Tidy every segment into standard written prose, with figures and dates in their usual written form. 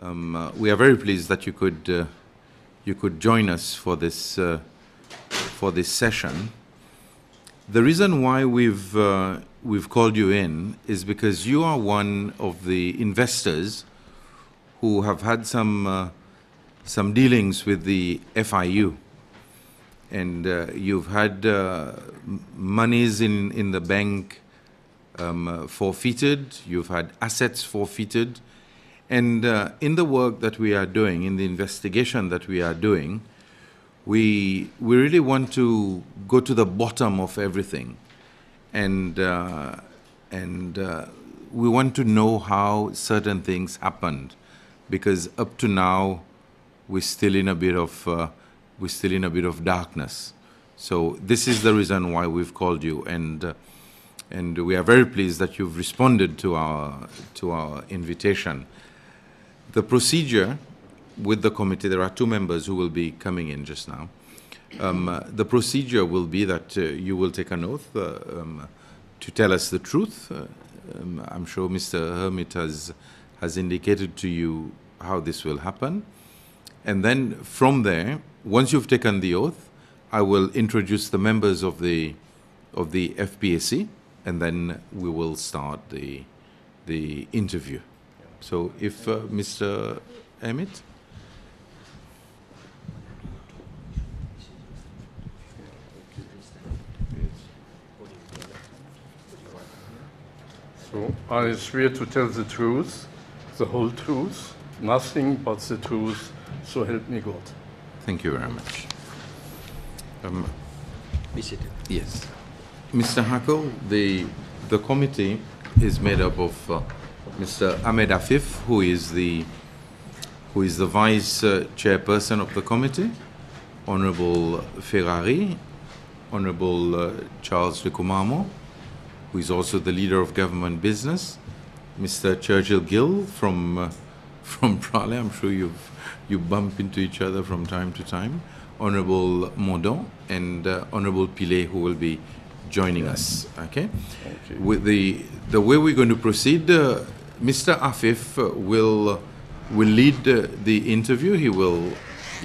We are very pleased that you could join us for this session. The reason why we've called you in is because you are one of the investors who have had some dealings with the FIU, and you've had monies in the bank forfeited. You've had assets forfeited. And in the work that we are doing, in the investigation that we are doing, we really want to go to the bottom of everything. And we want to know how certain things happened, because up to now, we're still in a bit of darkness. So this is the reason why we've called you, and we are very pleased that you've responded to our invitation. The procedure with the committee, there are two members who will be coming in just now. The procedure will be that you will take an oath to tell us the truth. I'm sure Mr. Hermit has indicated to you how this will happen. And then from there, once you've taken the oath, I will introduce the members of the FPAC, and then we will start the interview. So if Mr. Emmett. So I swear to tell the truth, the whole truth, nothing but the truth, so help me God. Thank you very much. Be seated. Yes. Mr. Hako, the committee is made up of Mr. Ahmed Afif, who is the vice chairperson of the committee, Honorable Ferrari, Honorable Charles de Kumamo, who is also the leader of government business, Mr. Churchill Gill from Prale. I'm sure you bump into each other from time to time. Honorable Mondon and Honorable Pilet, who will be joining us. Okay. With the way we're going to proceed, Mr. Afif will lead the interview.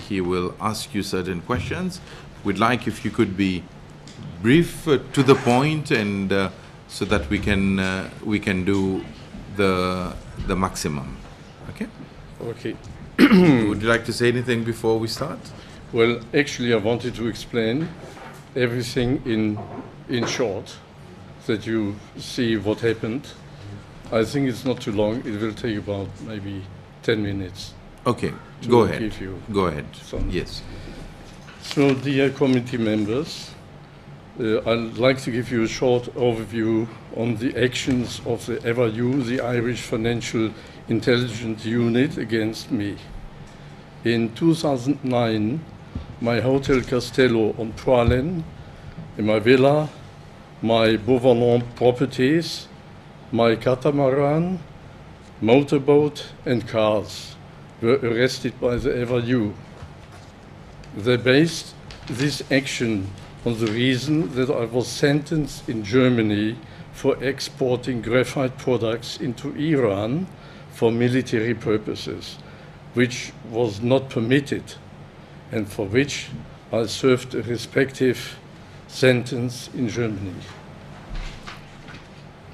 He will ask you certain questions. We'd like if you could be brief, to the point, and so that we can do the maximum. Okay. Okay. Would you like to say anything before we start? Well, actually, I wanted to explain everything in short, that you see what happened. I think it's not too long. It will take about maybe 10 minutes. Okay, go ahead. Give you go ahead. Some. Yes. So, dear committee members, I'd like to give you a short overview on the actions of the FIU, the Irish Financial Intelligence Unit, against me. In 2009, my Hotel Castello on Pralen, in my villa, my Beauvalon properties, my catamaran, motorboat, and cars were arrested by the FIU. They based this action on the reason that I was sentenced in Germany for exporting graphite products into Iran for military purposes, which was not permitted, and for which I served a respective sentence in Germany.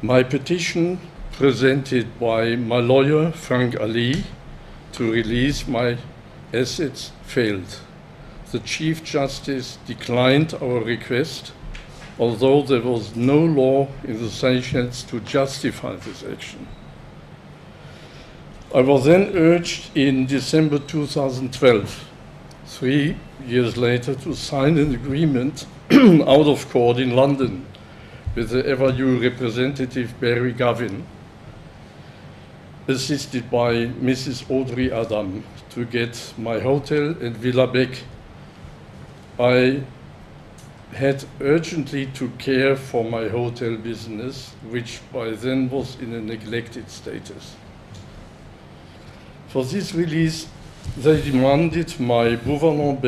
My petition, presented by my lawyer, Frank Ali, to release my assets failed. The Chief Justice declined our request, although there was no law in the Seychelles to justify this action. I was then urged in December 2012, 3 years later, to sign an agreement out of court in London with the FIU representative Barry Gavin, assisted by Mrs. Audrey Adam, to get my hotel and villa back. I had urgently to care for my hotel business, which by then was in a neglected status. For this release, they demanded my Beauvalon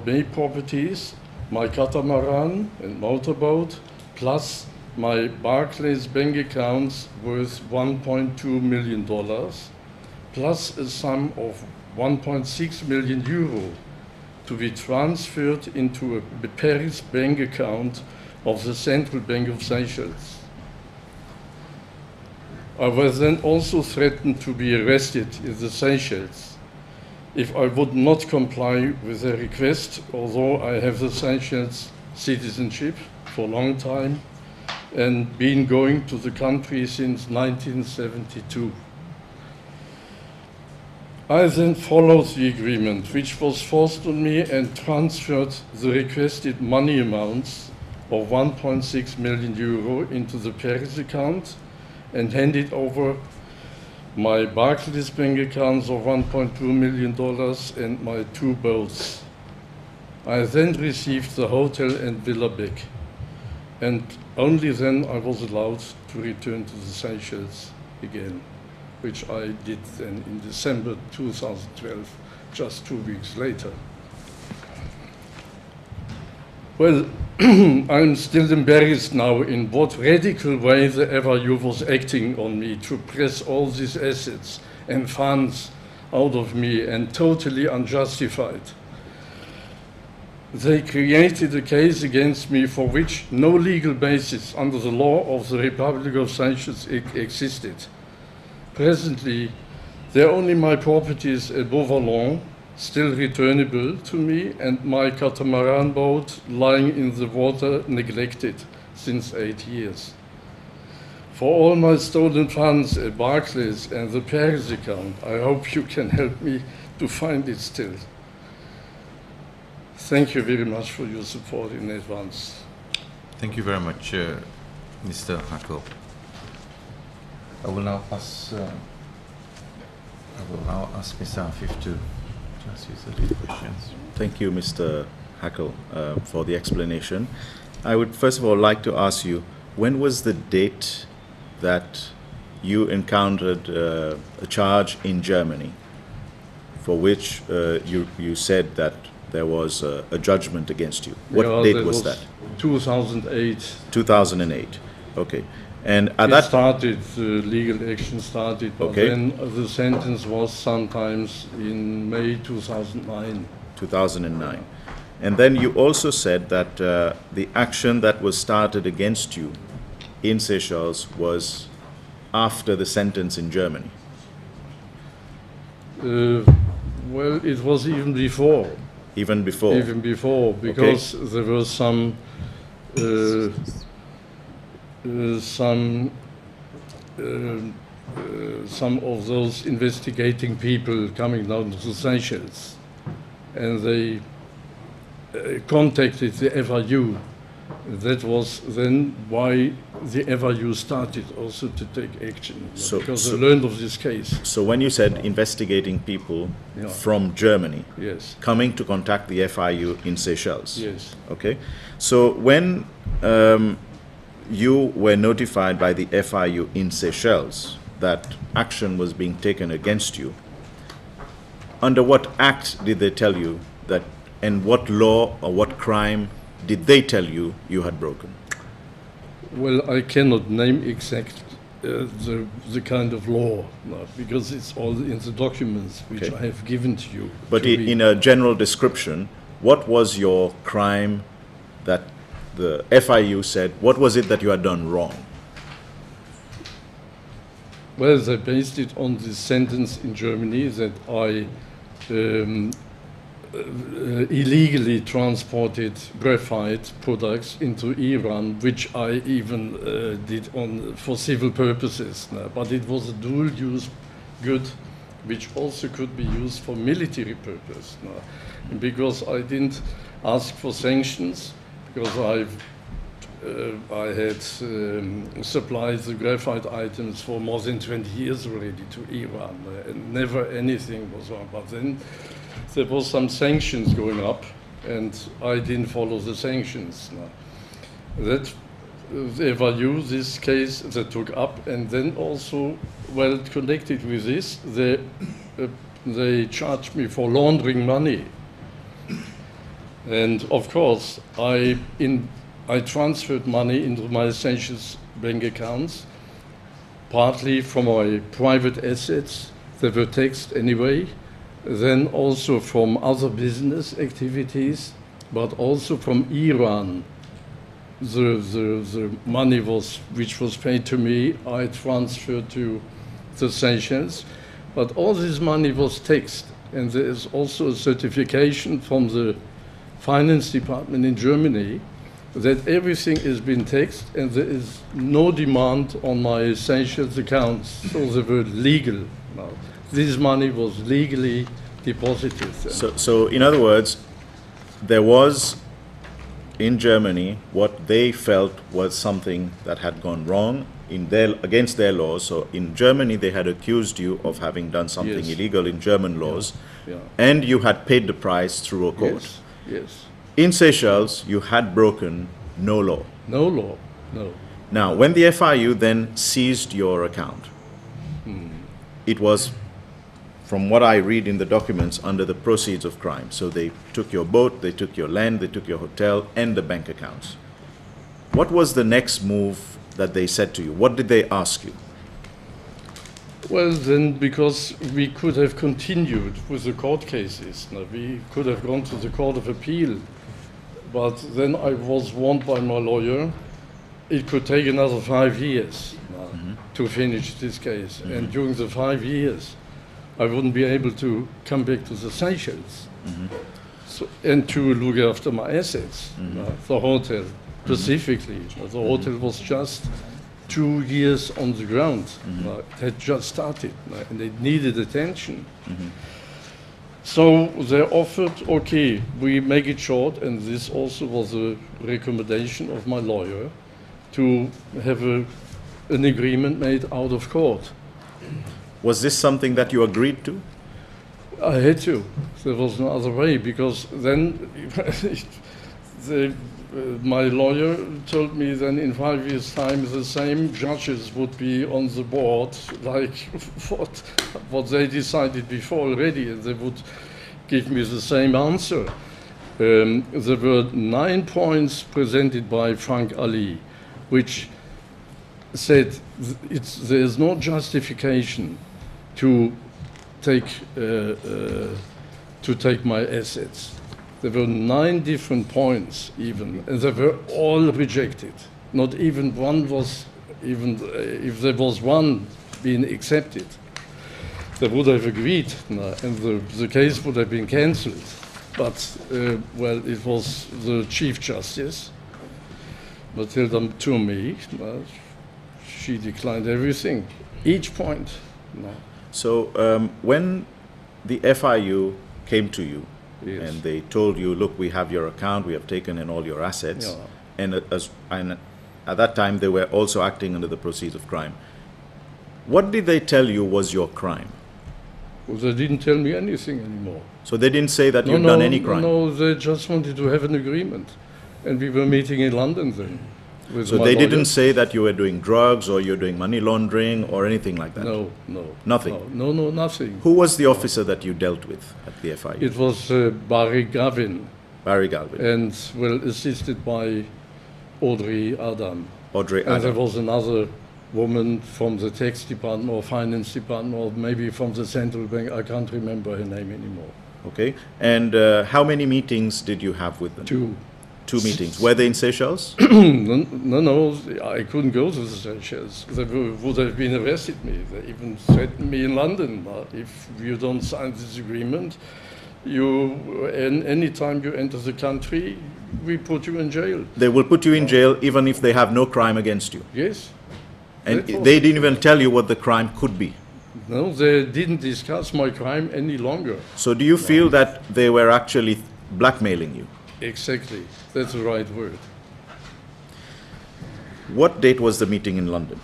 Bay properties, my catamaran and motorboat, plus my Barclays bank accounts worth $1.2 million, plus a sum of 1.6 million euro to be transferred into a Paris bank account of the Central Bank of Seychelles. I was then also threatened to be arrested in the Seychelles if I would not comply with the request, although I have the Seychelles citizenship for a long time and been going to the country since 1972. I then followed the agreement, which was forced on me, and transferred the requested money amounts of 1.6 million euro into the Paris account and handed over my Barclays bank accounts of $1.2 million and my 2 boats. I then received the hotel and villa back, and only then I was allowed to return to the Seychelles again, which I did then in December 2012, just 2 weeks later. Well, I'm still embarrassed now in what radical way the FIU was acting on me to press all these assets and funds out of me, and totally unjustified. They created a case against me for which no legal basis under the law of the Republic of Seychelles existed. Presently, there are only my properties at Beauvalon, still returnable to me, and my catamaran boat lying in the water, neglected since 8 years. For all my stolen funds at Barclays and the Paris account, I hope you can help me to find it still. Thank you very much for your support in advance. Thank you very much, Mr. Hackle. I will now ask Mr. Afif to ask you some questions. Thank you, Mr. Hackle, for the explanation. I would first of all like to ask you, when was the date that you encountered a charge in Germany for which you said that there was a judgment against you? What date was that? 2008. 2008. Okay. And at legal action started, but okay, then the sentence was sometimes in May 2009. 2009. And then you also said that the action that was started against you in Seychelles was after the sentence in Germany. Well, it was even before. Even before? Even before, because okay, there were some of those investigating people coming down to the Seychelles, and they contacted the FIU. That was then why the FIU started also to take action, because they learned of this case. So when you said investigating people from Germany, yes, coming to contact the FIU in Seychelles, yes, okay. So when you were notified by the FIU in Seychelles that action was being taken against you, under what act did they tell you that, and what law or what crime did they tell you you had broken? Well, I cannot name exact the kind of law, no, because it's all in the documents which I have given to you. But in a general description, what was your crime that the FIU said, what was it that you had done wrong? Well, they based it on the sentence in Germany that I illegally transported graphite products into Iran, which I even did for civil purposes. But it was a dual-use good, which also could be used for military purpose. Because I didn't ask for sanctions, because I had supplied the graphite items for more than 20 years already to Iran, and never anything was wrong. But then there was some sanctions going up, and I didn't follow the sanctions. That the FIU, this case, they took up, and then also, well, connected with this, they charged me for laundering money. And of course, I transferred money into my Seychelles bank accounts, partly from my private assets They were taxed anyway. Then also from other business activities, but also from Iran. The money which was paid to me, I transferred to the Seychelles, but all this money was taxed. And there is also a certification from the finance department in Germany that everything has been taxed and there is no demand on my Seychelles accounts, so they were legal. Now, this money was legally deposited. So in other words, there was in Germany what they felt was something that had gone wrong against their laws. So in Germany, they had accused you of having done something illegal in German laws, and you had paid the price through a court. Yes, yes. In Seychelles, you had broken no law. No law, no. Now, when the FIU then seized your account, it was, from what I read in the documents, under the proceeds of crime. So they took your boat, they took your land, they took your hotel, and the bank accounts. What was the next move that they said to you? What did they ask you? Well, then, because we could have continued with the court cases. Now, we could have gone to the Court of Appeal, but then I was warned by my lawyer it could take another 5 years to finish this case. And during the 5 years, I wouldn't be able to come back to the Seychelles and to look after my assets, the hotel specifically. The hotel was just 2 years on the ground. It had just started and it needed attention. So they offered, okay, we make it short, and this also was a recommendation of my lawyer, to have an agreement made out of court. Was this something that you agreed to? I had to. There was no other way, because then my lawyer told me then in 5 years' time the same judges would be on the board like what they decided before already, and they would give me the same answer. There were 9 points presented by Frank Ali, which said there is no justification to take my assets. There were 9 different points even, and they were all rejected. Not even one was, even if there was one being accepted, they would have agreed, and the case would have been cancelled. But, well, it was the Chief Justice, Matilda Toomey, she declined everything, each point. So when the FIU came to you, and they told you, look, we have your account, we have taken in all your assets, and at that time they were also acting under the proceeds of crime. What did they tell you was your crime? Well, they didn't tell me anything anymore. So they didn't say that you've done any crime? No, they just wanted to have an agreement. And we were meeting in London then. So they didn't say that you were doing drugs or you're doing money laundering or anything like that? No. Nothing? No, nothing. Who was the officer that you dealt with at the FIU? It was Barry Gavin. Barry Galvin. And, well, assisted by Audrey Adam. Audrey Adam. And there was another woman from the tax department or finance department, or maybe from the central bank. I can't remember her name anymore. Okay. And how many meetings did you have with them? 2. 2 meetings. Were they in Seychelles? No, I couldn't go to the Seychelles. They would have been arrested me. They even threatened me in London. If you don't sign this agreement, any time you enter the country, we put you in jail. They will put you in jail even if they have no crime against you? Yes. And they didn't even tell you what the crime could be? No, they didn't discuss my crime any longer. So do you feel that they were actually blackmailing you? Exactly. That's the right word. What date was the meeting in London?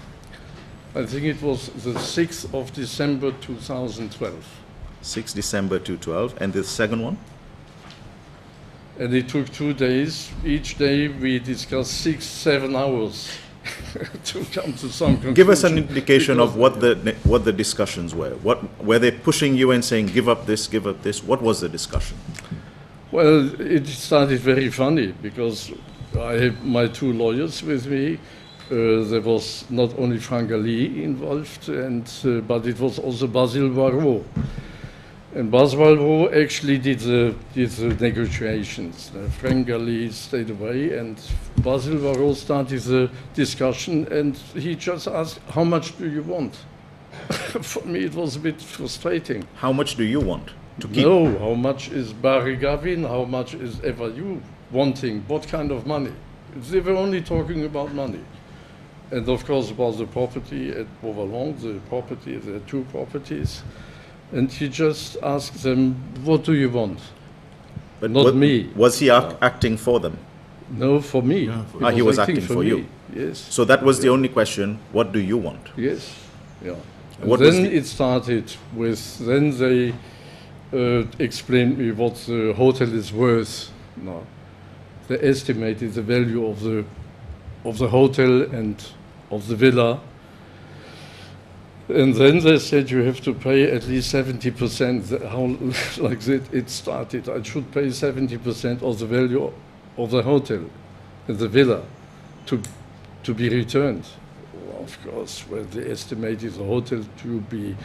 I think it was the 6th of December 2012. 6 December 2012. And the second one? And it took 2 days. Each day we discussed 6-7 hours to come to some conclusion. Give us an indication of what the discussions were. Were they pushing you and saying, give up this, give up this? What was the discussion? Well, it started very funny because I had my 2 lawyers with me, there was not only Frank Ali involved, but it was also Basil Varro. And Basil Varro actually did the negotiations. Frank Ali stayed away, and Basil Varro started the discussion, and he just asked, how much do you want? For me, it was a bit frustrating. How much do you want to keep? No, how much is Barry Gavin? How much is FIU wanting? What kind of money? They were only talking about money. And of course, about the property at Beauvalon, there are 2 properties. And he just asked them, what do you want? But Not me. Was he acting for them? No, for me. Yeah, He was acting for you. Yes. So that was the only question, what do you want? Yes. Yeah. What Then was it started with, then they explained me what the hotel is worth now. They estimated the value of the hotel and of the villa. And then they said you have to pay at least 70%. How like that it started. I should pay 70% of the value of the hotel and the villa to be returned. Of course, well, they estimated the hotel to be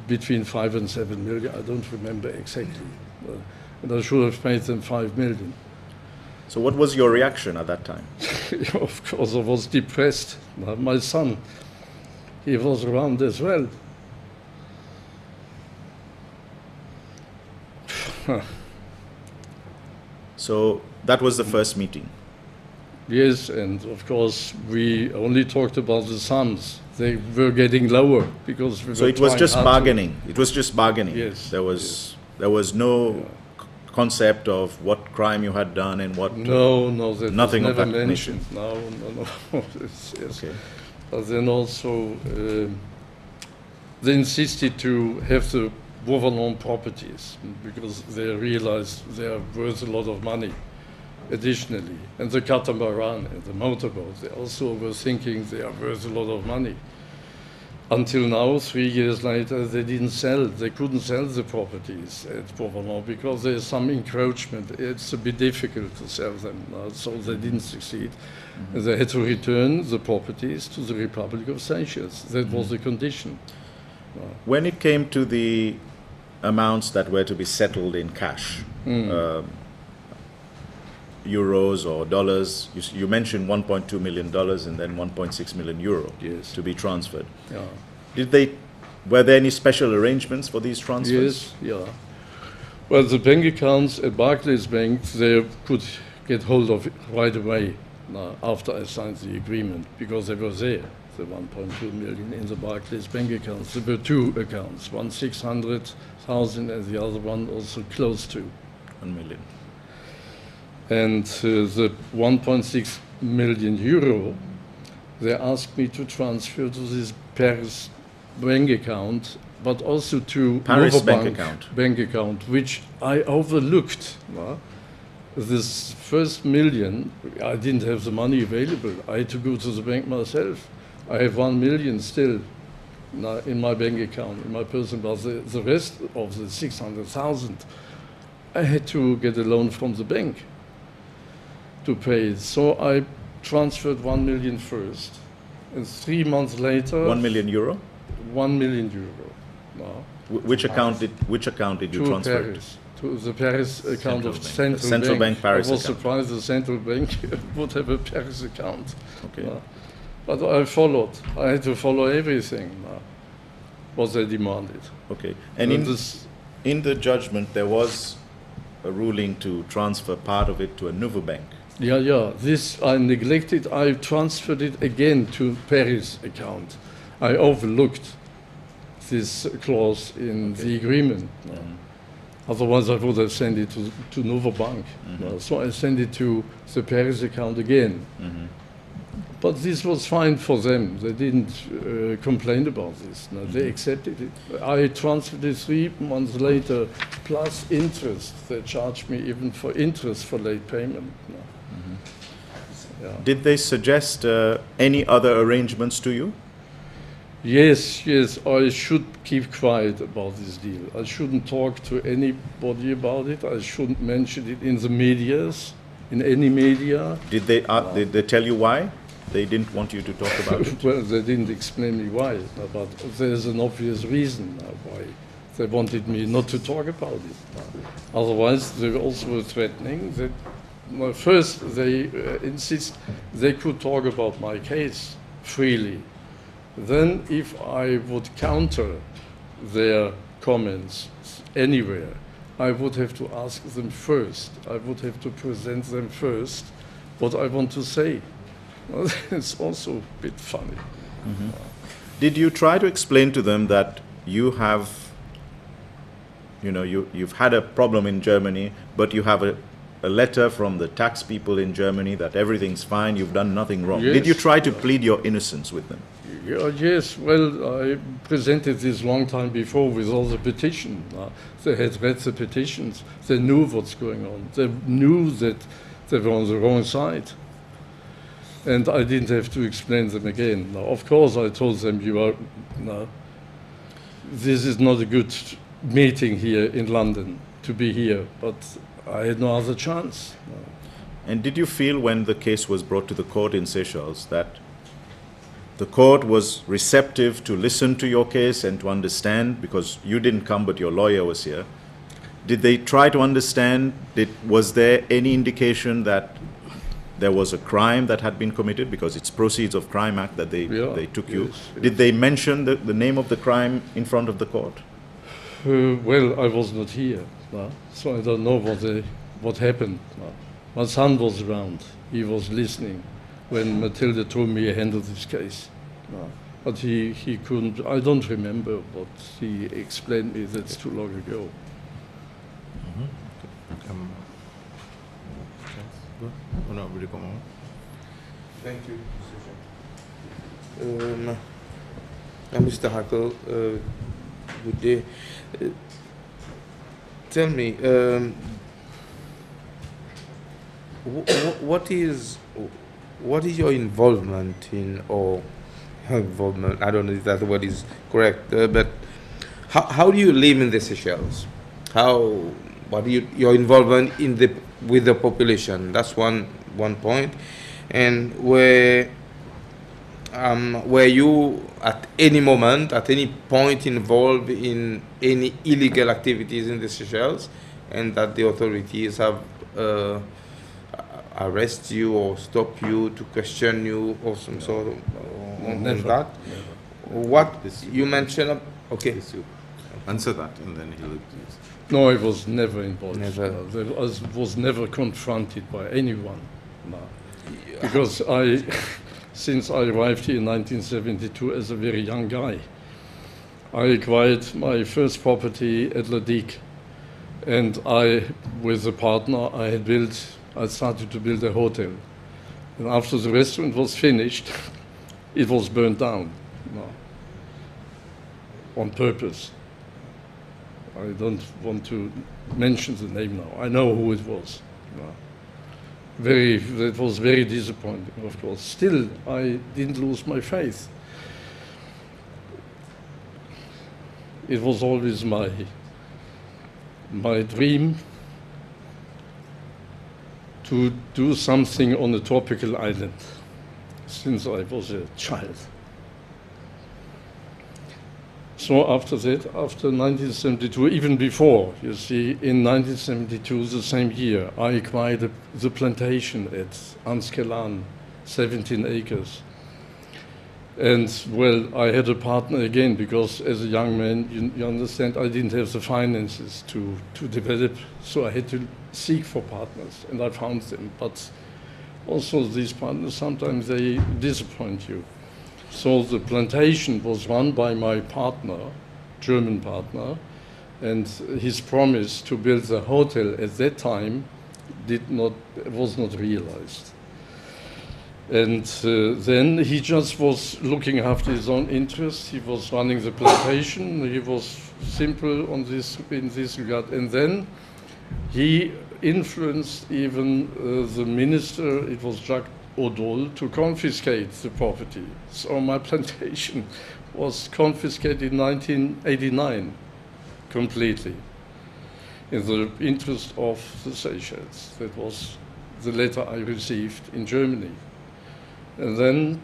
between 5 and 7 million. I don't remember exactly. And I should have paid them 5 million. So what was your reaction at that time? Of course, I was depressed. My son, he was around as well. So that was the first meeting. Yes, and of course, we only talked about the sums. They were getting lower because we were So it was trying just hard to- bargaining. It was just bargaining. Yes, There was no concept of what crime you had done and what. No, that Nothing was of never that mentioned. No. Yes. Okay. But then also, they insisted to have the Beauvalon properties because they realized they are worth a lot of money additionally. And the catamaran and the motorboat, they also were thinking they are worth a lot of money. Until now, 3 years later, they didn't sell. They couldn't sell the properties at Beauvalon because there's some encroachment. It's a bit difficult to sell them, so they didn't succeed. And they had to return the properties to the Republic of Seychelles. That was the condition. When it came to the amounts that were to be settled in cash, euros or dollars, you mentioned $1.2 million and then 1.6 million euro Yes. to be transferred. Yeah. Were there any special arrangements for these transfers? Yes, yeah. Well, the bank accounts at Barclays Bank, they could get hold of it right away after I signed the agreement because they were there, the 1.2 million in the Barclays Bank accounts. There were 2 accounts, one 600,000 and the other one also close to. 1 million. And the 1.6 million euro, they asked me to transfer to this Paris bank account, but also to Paris Novobank bank account. Which I overlooked. This first million, I didn't have the money available. I had to go to the bank myself. I have 1 million still in my bank account, in my personal, but the rest of the 600,000, I had to get a loan from the bank to pay it. So I transferred 1 million first, and 3 months later, 1 million euro? 1 million euro. Which account did you to transfer? Paris, to the Paris account of Central Central, Central Bank Paris I was account. surprised the Central Bank would have a Paris account. Okay. But I followed. I had to follow everything what they demanded. Okay. And in this, in the judgment, there was a ruling to transfer part of it to a nouveau bank. yeah. This I neglected. I transferred it again to Paris account. I overlooked this clause in the agreement. Otherwise, I would have sent it to Novobank. So I sent it to the Paris account again. But this was fine for them. They didn't complain about this. No, they accepted it. I transferred it 3 months later, plus interest. They charged me even for interest for late payment. No. Yeah. Did they suggest any other arrangements to you? Yes, I should keep quiet about this deal. I shouldn't talk to anybody about it. I shouldn't mention it in the medias, in any media. Did they tell you why? they didn't want you to talk about it? Well, they didn't explain me why, but there's an obvious reason why they wanted me not to talk about it. Otherwise, they were also threatening that, well, first they insist they could talk about my case freely. Then, if I would counter their comments anywhere, I would have to ask them first. I would have to present them first what I want to say. It's also a bit funny. Mm-hmm. Did you try to explain to them that you have, you've had a problem in Germany, but you have a letter from the tax people in Germany that everything's fine, you've done nothing wrong? Yes. Did you try to plead your innocence with them? Yes, well, I presented this long time before with all the petition. They had read the petitions. They knew what's going on. They knew that they were on the wrong side. And I didn't have to explain them again. Now, of course, I told them, this is not a good meeting here in London to be here, but I had no other chance. And did you feel when the case was brought to the court in Seychelles that the court was receptive to listen to your case and to understand, because you didn't come but your lawyer was here? Did they try to understand? Was there any indication that there was a crime that had been committed, because it's Proceeds of Crime Act that they took you? Yes. Did they mention the name of the crime in front of the court? Well, I was not here, so I don't know what happened. My son was around. He was listening when Matilda told me he handled this case. But he couldn't, I don't remember what he explained me, that's too long ago. Thank you, Mr. Hackle, good day. Tell me, what is your involvement in, or involvement, I don't know if that word is correct, but how do you live in the Seychelles? What your involvement with the population? That's one point. And were you at any moment, at any point, involved in any illegal activities in the Seychelles, and that the authorities have arrest you or stop you to question you or some sort of on that? Never. What you mentioned? Okay. Answer that, and then he'll. No, I was never involved. Never. I was never confronted by anyone. No. Because since I arrived here in 1972 as a very young guy, I acquired my first property at La Digue, and with a partner, I started to build a hotel. And after the restaurant was finished, it was burned down, on purpose. I don't want to mention the name now. I know who it was. It was very disappointing, of course. Still, I didn't lose my faith. It was always my dream to do something on a tropical island since I was a child. So after that, after 1972, even before, you see, in 1972, the same year, I acquired the plantation at Anskelan, 17 acres. And, well, I had a partner again, because as a young man, you understand, I didn't have the finances to develop, so I had to seek for partners, and I found them. But also these partners, sometimes they disappoint you. So the plantation was run by my partner, German partner, and his promise to build the hotel at that time was not realized. And then he just was looking after his own interests. He was running the plantation. He was simple in this regard. And then he influenced even the minister, it was Jacques Odol, to confiscate the property. So my plantation was confiscated in 1989 completely in the interest of the Seychelles. That was the letter I received in Germany. And then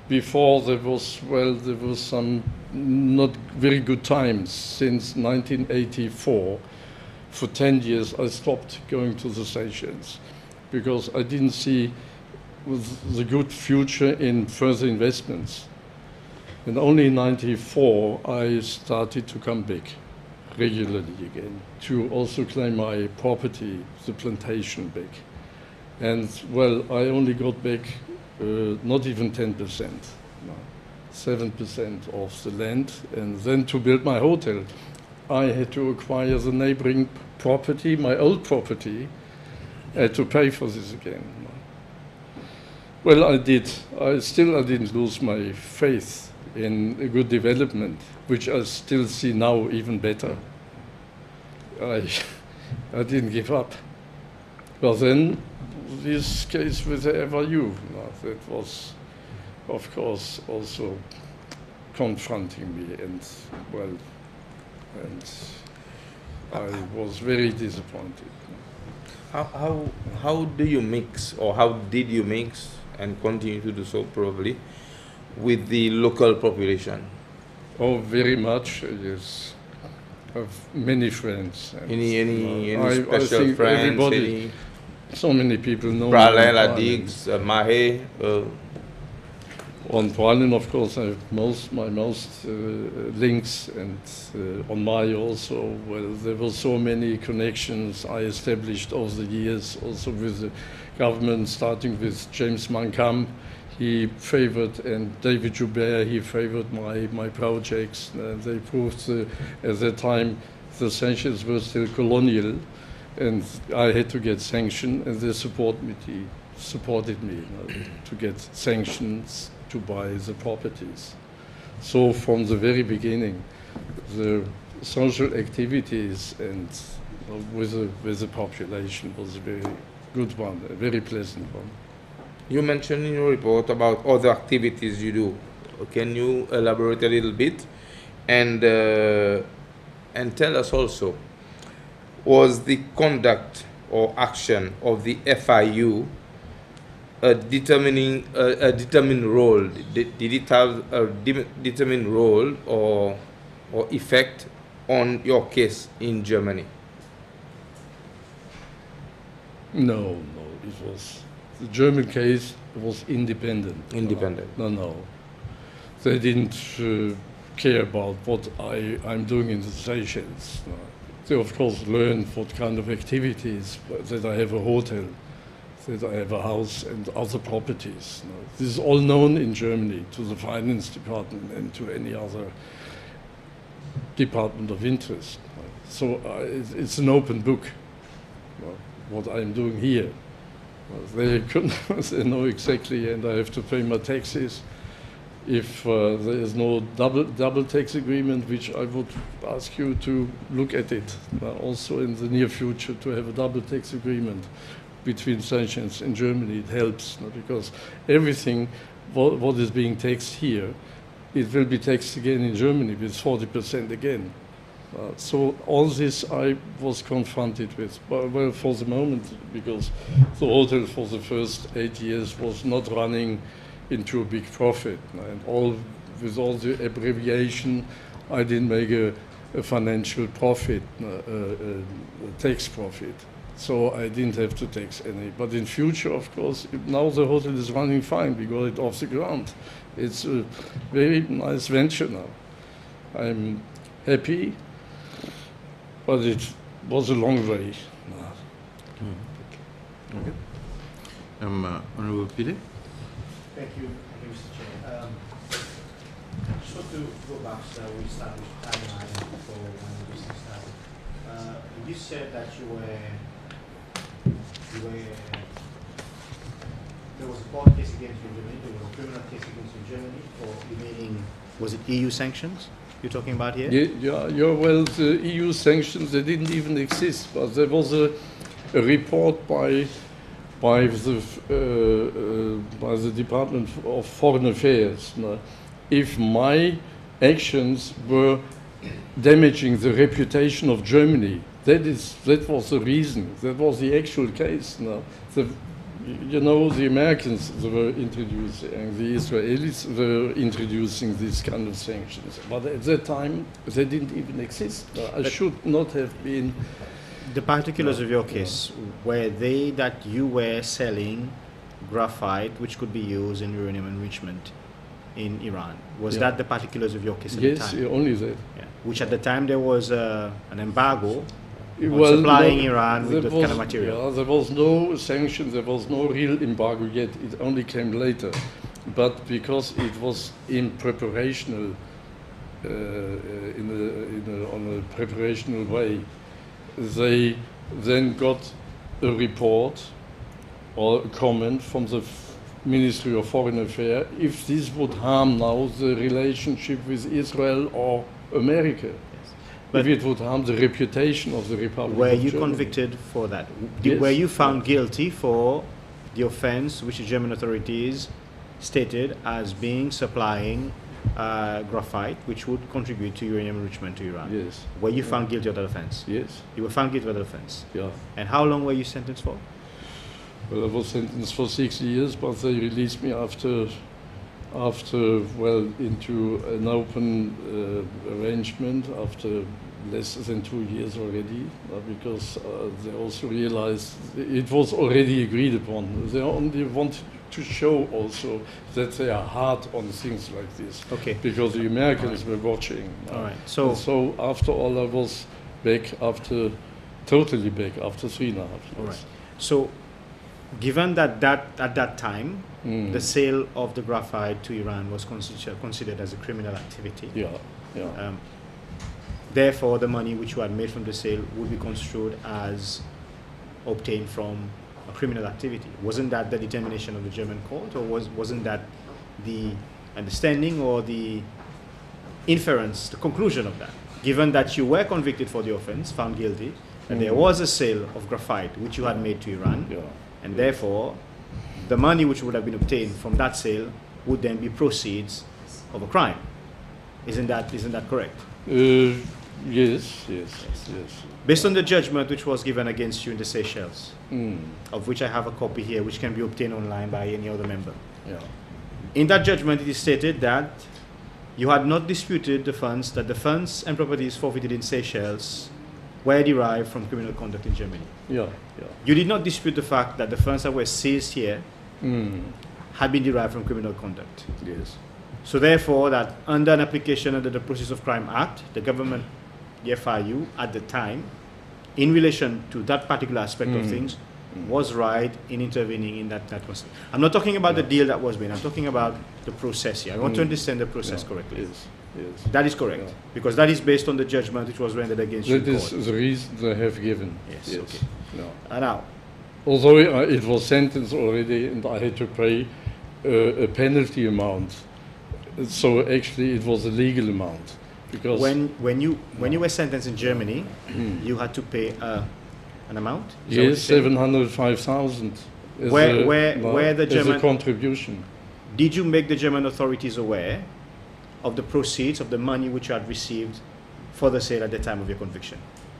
before there was some not very good times. Since 1984, for 10 years, I stopped going to the Seychelles because I didn't see the good future in further investments. And only in 94, I started to come back regularly again to also claim my property, the plantation, back. And well, I only got back not even 10%, no, 7% of the land. And then to build my hotel, I had to acquire the neighboring property, my old property, to pay for this again. Well, I did. I didn't lose my faith in a good development, which I still see now even better. I didn't give up. Well, then, this case with the FIU, that was, of course, also confronting me, and well, and I was very disappointed. How do you mix, or how did you mix, and continue to do so probably, with the local population? Oh, very much, yes. I have many friends. Any special think friends? Everybody, so many people know Pralin, Adix, Mahe? On Pralin, of course, I have my most links, and on Mahe also. Well, there were so many connections I established over the years, also with the government, starting with James Mankam. He favored, and David Joubert, he favored my projects. They proved at that time the sanctions were still colonial, and I had to get sanctioned, and they supported me to get sanctions to buy the properties. So from the very beginning, the social activities and with the population was a very good one, a very pleasant one. You mentioned in your report about other activities you do. Can you elaborate a little bit and tell us also, was the conduct or action of the FIU a determined role? Did it have a determined role or effect on your case in Germany? No, it was. The German case was independent. Independent. No. They didn't care about what I'm doing in the Seychelles. No. They, of course, learned what kind of activities, that I have a hotel, that I have a house and other properties. No. This is all known in Germany to the finance department and to any other department of interest. No. So it's an open book, what I'm doing here. They know exactly, and I have to pay my taxes. If there is no double tax agreement, which I would ask you to look at it, also in the near future, to have a double tax agreement between Seychelles and Germany. It helps, because everything what is being taxed here, it will be taxed again in Germany with 40% again. So all this I was confronted with, well, for the moment, because the hotel for the first 8 years was not running into a big profit, and with all the abbreviation, I didn't make a financial profit, a tax profit. So I didn't have to tax any. But in future, of course, now the hotel is running fine. We got it off the ground. It's a very nice venture now. I'm happy. But it was a long way. Okay. Honorable Pide? Thank you, Mr. Chair. I just want to go back to we started with timeline for when the business started. You said that there was a court case against you in Germany, there was a criminal case against you in Germany for evading, was it EU sanctions you're talking about here? Yeah, well, the EU sanctions, they didn't even exist, but there was a report by the Department of Foreign Affairs. If my actions were damaging the reputation of Germany, that was the reason. That was the actual case. you know, the Americans were introducing, the Israelis were introducing these kind of sanctions. But at that time, they didn't even exist. I should not have been. The particulars of your case, were they that you were selling graphite which could be used in uranium enrichment in Iran? Was that the particulars of your case at the time? Yes, only that. Yeah. Which at the time there was an embargo on Well, supplying no, Iran with there that kind of material. Yeah, there was no sanctions, there was no real embargo yet. It only came later. But because it was in preparational, on a preparational way, they then got a report or a comment from the Ministry of Foreign Affairs if this would harm now the relationship with Israel or America. But if it would harm the reputation of the Republic were of you Germany. convicted for that? Yes. Were you found guilty for the offense which the German authorities stated as being supplying graphite which would contribute to uranium enrichment to Iran? Yes. Were you found guilty of that offense? Yes. You were found guilty of that offense. Yeah. And how long were you sentenced for? Well, I was sentenced for 6 years, but they released me after into an open arrangement after less than 2 years already, because they also realized it was already agreed upon. They only wanted to show also that they are hard on things like this. Okay. Because the Americans were watching. All right. So after all, I was totally back after 3.5 years. All right. So, given that at that time, the sale of the graphite to Iran was considered as a criminal activity. Yeah. Therefore, the money which you had made from the sale would be construed as obtained from a criminal activity. Wasn't that the determination of the German court, or wasn't that the understanding or the inference, the conclusion of that? Given that you were convicted for the offense, found guilty, and there was a sale of graphite which you had made to Iran, and therefore the money which would have been obtained from that sale would then be proceeds of a crime. Isn't that correct? Yes. Based on the judgment which was given against you in the Seychelles, of which I have a copy here, which can be obtained online by any other member. Yeah. In that judgment, it is stated that you had not disputed that the funds and properties forfeited in Seychelles were derived from criminal conduct in Germany. Yeah. You did not dispute the fact that the funds that were seized here had been derived from criminal conduct. Yes. So therefore, that under an application under the Process of Crime Act, the government, the FIU, at the time, in relation to that particular aspect of things, was right in intervening in that was. I'm not talking about the deal that was made. I'm talking about the process here. I want to understand the process correctly. Yes. That is correct, because that is based on the judgment which was rendered against you. That is the reason they have given. Yes. Okay. No. Now, although it was sentenced already, and I had to pay a penalty amount, so actually it was a legal amount. Because when you were sentenced in Germany, you had to pay an amount? Yes, 705,000. Where the German as a contribution. Did you make the German authorities aware of the proceeds of the money which you had received for the sale at the time of your conviction?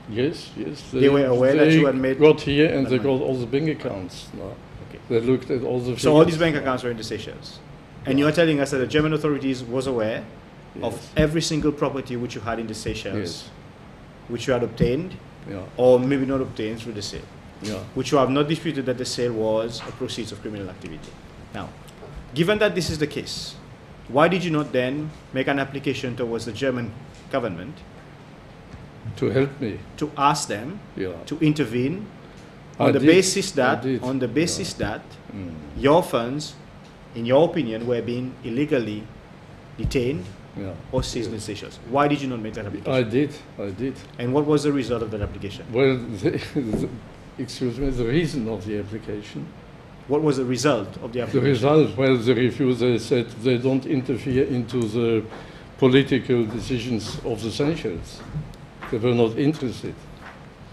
Yes. They were aware that you had made. Got here and they money. got all the bank accounts. No. Okay. They looked at all the. So all figures. these bank accounts were in the Seychelles, and you are telling us that the German authorities was aware of every single property which you had in the Seychelles, which you had obtained, or maybe not obtained through the sale, which you have not disputed that the sale was a proceeds of criminal activity. Now, given that this is the case, why did you not then make an application towards the German government to help me, to ask them to intervene on the basis that your funds, in your opinion, were being illegally detained or seized in Seychelles? Why did you not make that application? I did. And what was the result of that application? Well, the reason of the application. What was the result of the application? The result, well, the refusal said they don't interfere into the political decisions of the Seychelles. They were not interested.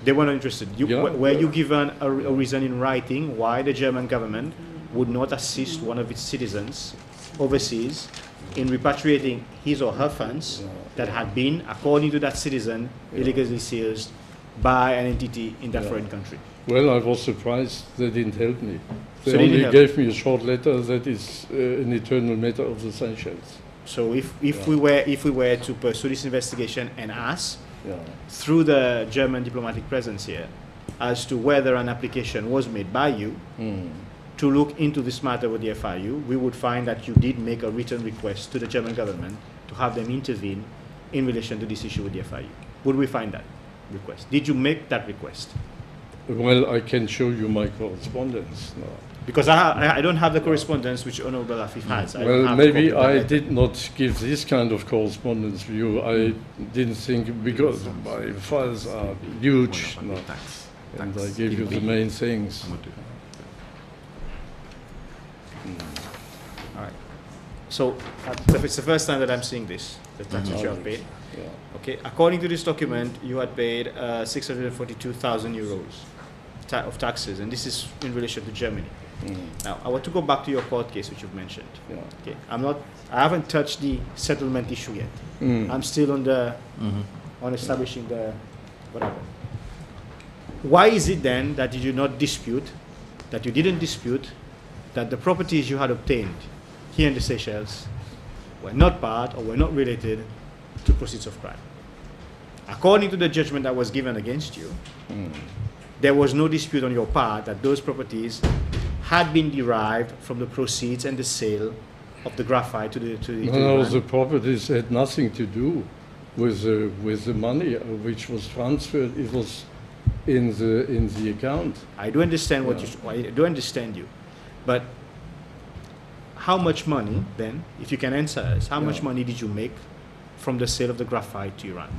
They were not interested. Were you given a reason in writing why the German government would not assist one of its citizens overseas in repatriating his or her funds that had been, according to that citizen, illegally seized by an entity in that Yeah. foreign country. Well, I was surprised they didn't help me. They So they didn't only help. gave me a short letter that is an eternal matter of the Seychelles. So if Yeah. we were to pursue this investigation and ask Yeah. through the German diplomatic presence here as to whether an application was made by you Mm. to look into this matter with the FIU, we would find that you did make a written request to the German government to have them intervene in relation to this issue with the FIU. Would we find that request? Did you make that request? Well, I can show you my correspondence now. Because I don't have the correspondence which Honorable Afif has. I don't Well, have the maybe copy of that I letter. did not give this kind of correspondence to you. I didn't think, because my files are huge, no, and I gave you the main things. All right. So it's the first time that I'm seeing this, the tax which you have paid. Yeah. Okay. According to this document, you had paid 642,000 euros of taxes, and this is in relation to Germany. Mm. Now, I want to go back to your court case which you've mentioned. Yeah. Okay. I haven't touched the settlement issue yet. Mm. I'm still on the on establishing the whatever. Why is it then that you didn't dispute that the properties you had obtained here in the Seychelles were not part or were not related to proceeds of crime? According to the judgment that was given against you, there was no dispute on your part that those properties had been derived from the proceeds and the sale of the graphite to the No, Iran. the properties had nothing to do with the money which was transferred. It was in the account. I do understand what Yeah. I do understand you, but how much money then, if you can answer us, how much Yeah. money did you make from the sale of the graphite to Iran?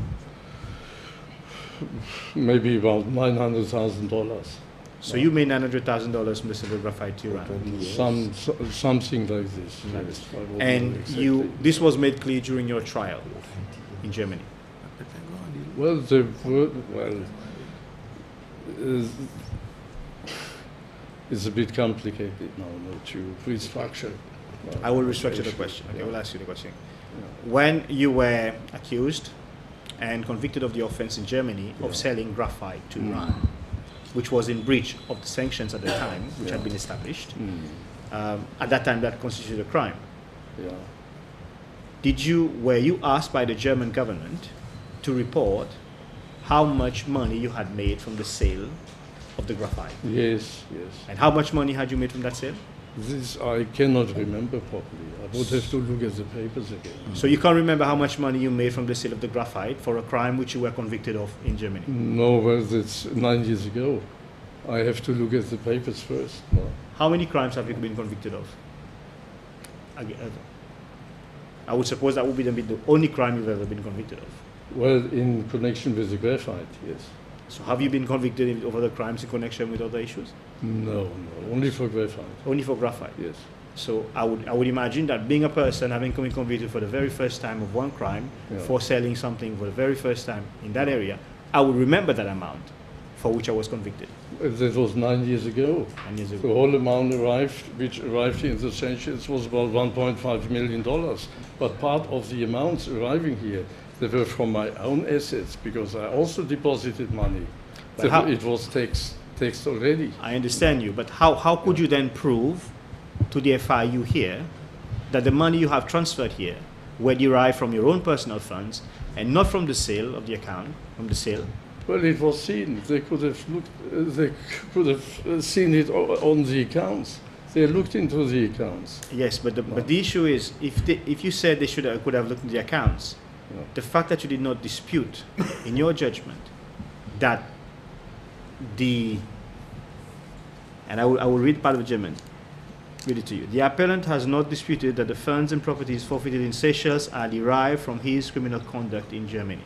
Maybe about $900,000. So you made $900,000 from the sale of graphite to Iran, Something like this. Yes, I don't know and exactly. this was made clear during your trial in Germany. Well, it's a bit complicated now to restructure. I will restructure the question. Okay, I will ask you the question. When you were accused and convicted of the offense in Germany of selling graphite to Iran, which was in breach of the sanctions at the time, which had been established, at that time that constituted a crime. Yeah. Were you asked by the German government to report how much money you had made from the sale of the graphite? Yes. And how much money had you made from that sale? This I cannot remember properly. I would have to look at the papers again. So you can't remember how much money you made from the sale of the graphite for a crime which you were convicted of in Germany? No, well, that's 9 years ago. I have to look at the papers first. No. How many crimes have you been convicted of? I would suppose that would be the only crime you've ever been convicted of. Well, in connection with the graphite, yes. So have you been convicted of other crimes in connection with other issues? No, only for graphite. Only for graphite? Yes. So I would imagine that being a person having been convicted for the very first time of one crime, Yeah. for selling something for the very first time in that area, I would remember that amount for which I was convicted. That was 9 years ago. 9 years The ago. whole amount which arrived in the Seychelles was about $1.5 million. But part of the amounts arriving here, they were from my own assets because I also deposited money. But how- It was taxed already. I understand you, but how could you then prove to the FIU here that the money you have transferred here were derived from your own personal funds and not from the sale of the account, from the sale? Well, it was seen. They could have seen it on the accounts. They looked into the accounts. Yes, but the issue is, if you said they could have looked at the accounts, Yeah. the fact that you did not dispute in your judgment that and I will read part of the judgment, read it to you. The appellant has not disputed that the funds and properties forfeited in Seychelles are derived from his criminal conduct in Germany.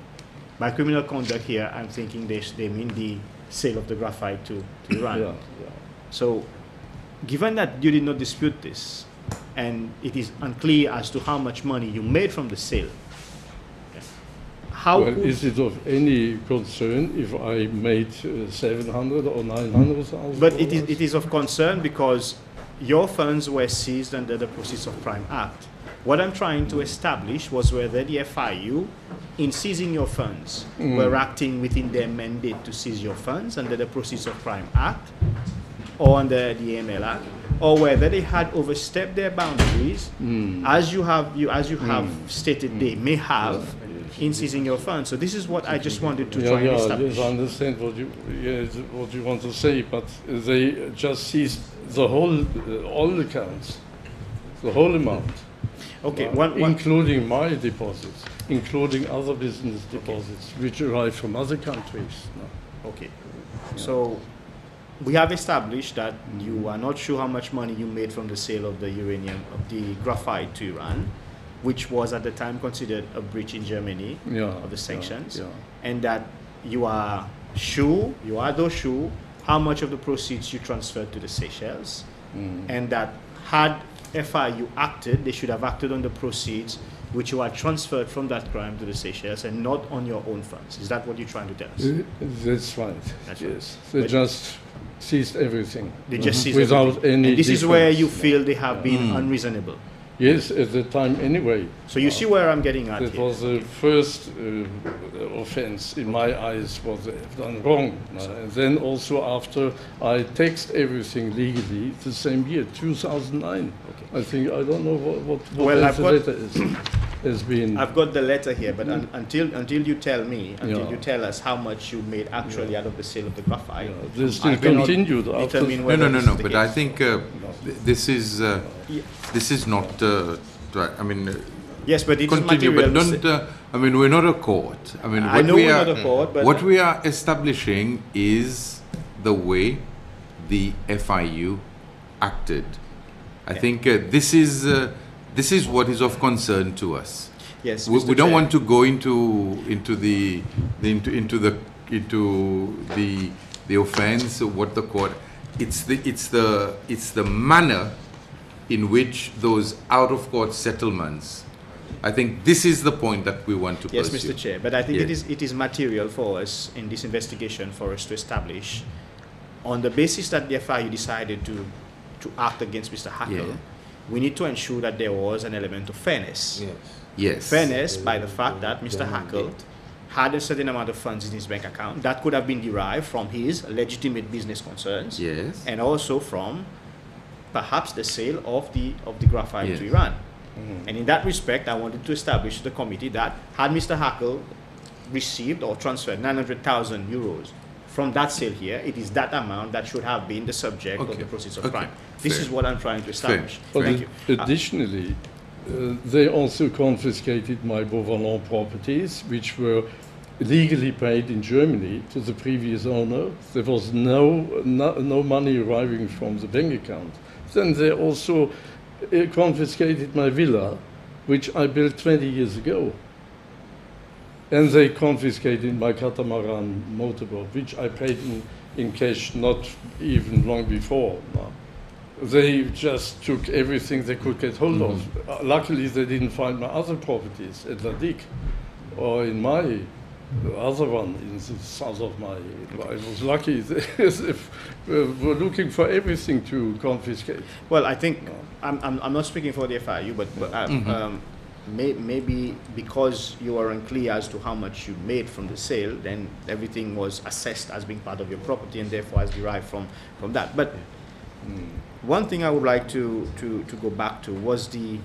By criminal conduct here, I'm thinking they mean the sale of the graphite to Iran. Yeah. So, given that you did not dispute this, and it is unclear as to how much money you made from the sale, how Well, could- is it of any concern if I made 700 or 900,000? but it is of concern because your funds were seized under the Proceeds of Crime Act What I'm trying to establish was whether the FIU, in seizing your funds, were acting within their mandate to seize your funds under the Proceeds of Crime Act or under the AML Act, or whether they had overstepped their boundaries, as you have stated they may have in seizing your funds. So this is what I just wanted to try and establish. Yes, I understand what you want to say, but they just seized the whole, all accounts, the whole amount. Okay, including my deposits, including other business deposits, which arrive from other countries. No. Okay, so we have established that you are not sure how much money you made from the sale of the uranium, of the graphite to Iran, which was at the time considered a breach in Germany of the sanctions, and that you are sure how much of the proceeds you transferred to the Seychelles, and that had FIU acted, they should have acted on the proceeds which you are transferred from that crime to the Seychelles and not on your own funds. Is that what you're trying to tell us? That's right. That's yes. Right. They just seized everything. They just seized without everything. any. And this difference. is where you feel they have been unreasonable. Yes, at the time anyway. So you see where I'm getting at That here. was the first offense in my eyes was done wrong. And then also after I taxed everything legally the same year, 2009. I think, I don't know what Well, the letter is. Has been. I've got the letter here, but until you tell me, you tell us how much you made actually out of the sale of the graphite, They still continued after. No. But I think this is not right. I mean, yes, but it is continue. material. But don't. I mean, we're not a court. I mean, I know we're not a court, but what we are establishing is the way the FIU acted. I think this is what is of concern to us. Yes, we Mr. don't Chair. want to go into the offence. What the court, it's the manner in which those out of court settlements. I think this is the point that we want to Yes, pursue. Mr. Chair, but I think Yes. it is material for us in this investigation for us to establish, on the basis that the FIU decided to act against Mr. Hackle, Yeah. we need to ensure that there was an element of fairness. Yes. Fairness by the fact that Mr. Hackle had a certain amount of funds in his bank account that could have been derived from his legitimate business concerns, Yes. and also from perhaps the sale of the graphite to Iran. And in that respect, I wanted to establish to the committee that had Mr. Hackle received or transferred 900,000 euros from that sale here, it is that amount that should have been the subject of the proceeds of crime. This Fair. is what I'm trying to establish. But Thank you. additionally, they also confiscated my Beauvalon properties, which were legally paid in Germany to the previous owner. There was no money arriving from the bank account. Then they also confiscated my villa, which I built 20 years ago. And they confiscated my catamaran motorboat, which I paid in cash not even long before. No. They just took everything they could get hold of. Luckily, they didn't find my other properties at La Digue or in my other one in the south of my. I was lucky. They were looking for everything to confiscate. Well, I think I'm not speaking for the FIU, but maybe because you are unclear as to how much you made from the sale, then everything was assessed as being part of your property and therefore as derived from that. But one thing I would like to go back to was the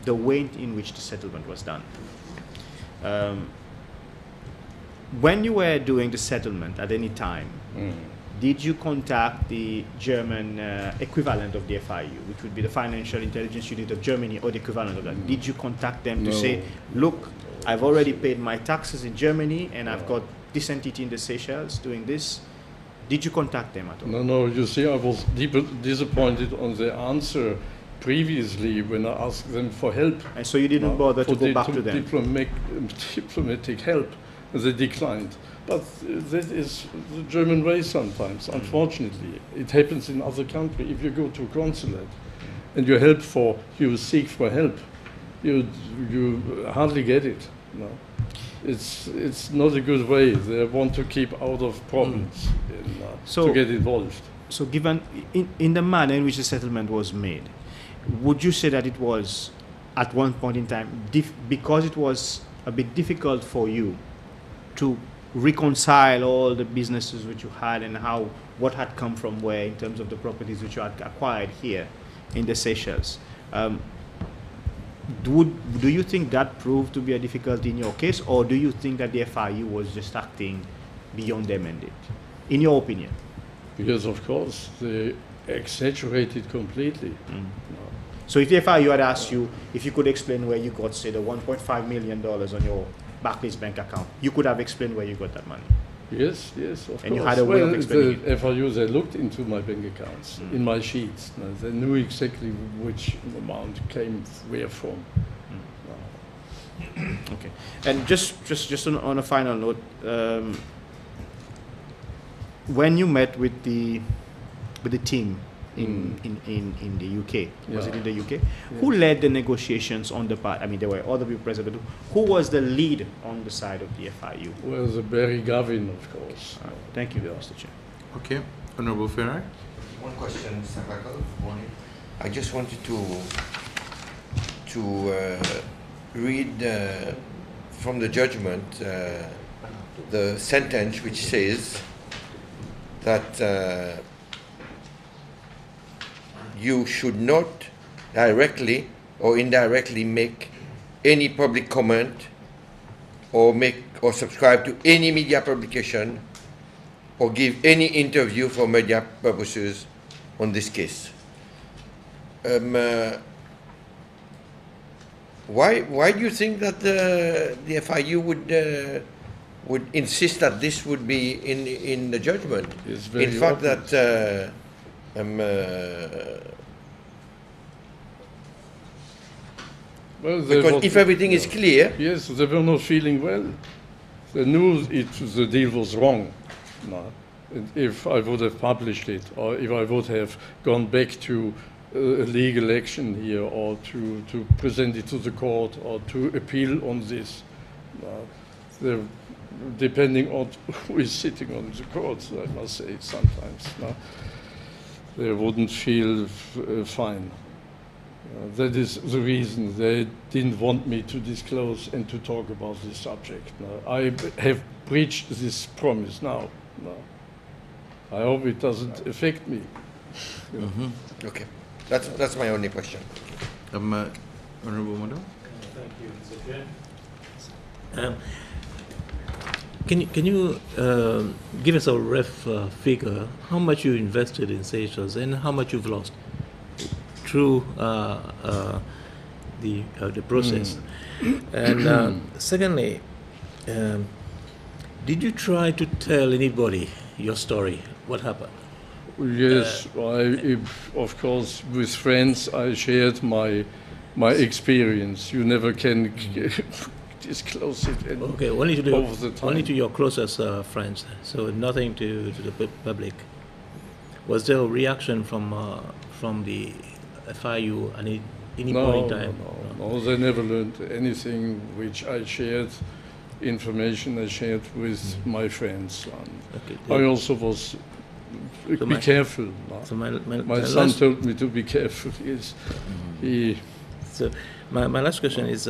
way in which the settlement was done. When you were doing the settlement at any time, did you contact the German equivalent of the FIU, which would be the Financial Intelligence Unit of Germany, or the equivalent of that? Did you contact them to say, look, I've already paid my taxes in Germany and I've got this entity in the Seychelles doing this? Did you contact them at all? No, you see, I was disappointed on the answer previously when I asked them for help. And so you didn't bother to go back to them? Diplomatic help. They declined. But that is the German way sometimes, unfortunately. It happens in other countries. If you go to a consulate and you seek for help, you hardly get it. No. It's not a good way. They want to keep out of problems to get involved. So given in the manner in which the settlement was made, would you say that it was at one point in time, because it was a bit difficult for you to reconcile all the businesses which you had and what had come from where in terms of the properties which you had acquired here in the Seychelles. Do you think that proved to be a difficulty in your case, or do you think that the FIU was just acting beyond their mandate, in your opinion? Because, of course, they exaggerated completely. So if the FIU had asked you if you could explain where you got, say, the $1.5 million on your Barclays bank account, you could have explained where you got that money. Yes, yes, of course. And you had a way of explaining the FIU, they looked into my bank accounts, in my sheets. They knew exactly which amount came where from. Okay. And just on a final note, when you met with the team in the UK, was it in the UK? Who led the negotiations on the part? I mean, there were other people present, but who was the lead on the side of the FIU? Well, the Barry Gavin, of course. Thank you, Mr. Chair. Okay, Honorable Ferrari. One question, Mr. Hackle. Morning. I just wanted to read from the judgment the sentence which says that you should not directly or indirectly make any public comment or subscribe to any media publication or give any interview for media purposes on this case. Why do you think that the FIU would insist that this would be in the judgment? It's very in fact, obvious. that Well, they because was- if everything is clear, Yes, they were not feeling well. They knew the deal was wrong. No. And if I would have published it, or if I would have gone back to a legal action here, or to present it to the court, or to appeal on this, depending on who is sitting on the courts, I must say, sometimes, they wouldn't feel fine. That is the reason they didn't want me to disclose and to talk about this subject. I have breached this promise now. I hope it doesn't affect me. okay, that's my only question. Honorable Madam. Thank you, Mr. Chair. Can you give us a rough figure how much you invested in Seychelles and how much you've lost through the process? And secondly, did you try to tell anybody your story? What happened? Yes, of course, with friends I shared my experience. You never can disclose it. Okay, only to over the time. only to your closest friends. So nothing to the public. Was there a reaction from the FIU at any point in time? No, they never learned anything which I shared, information I shared with my friends. Okay. I also was, So be careful. So My son told me to be careful. Yes. So my last question is,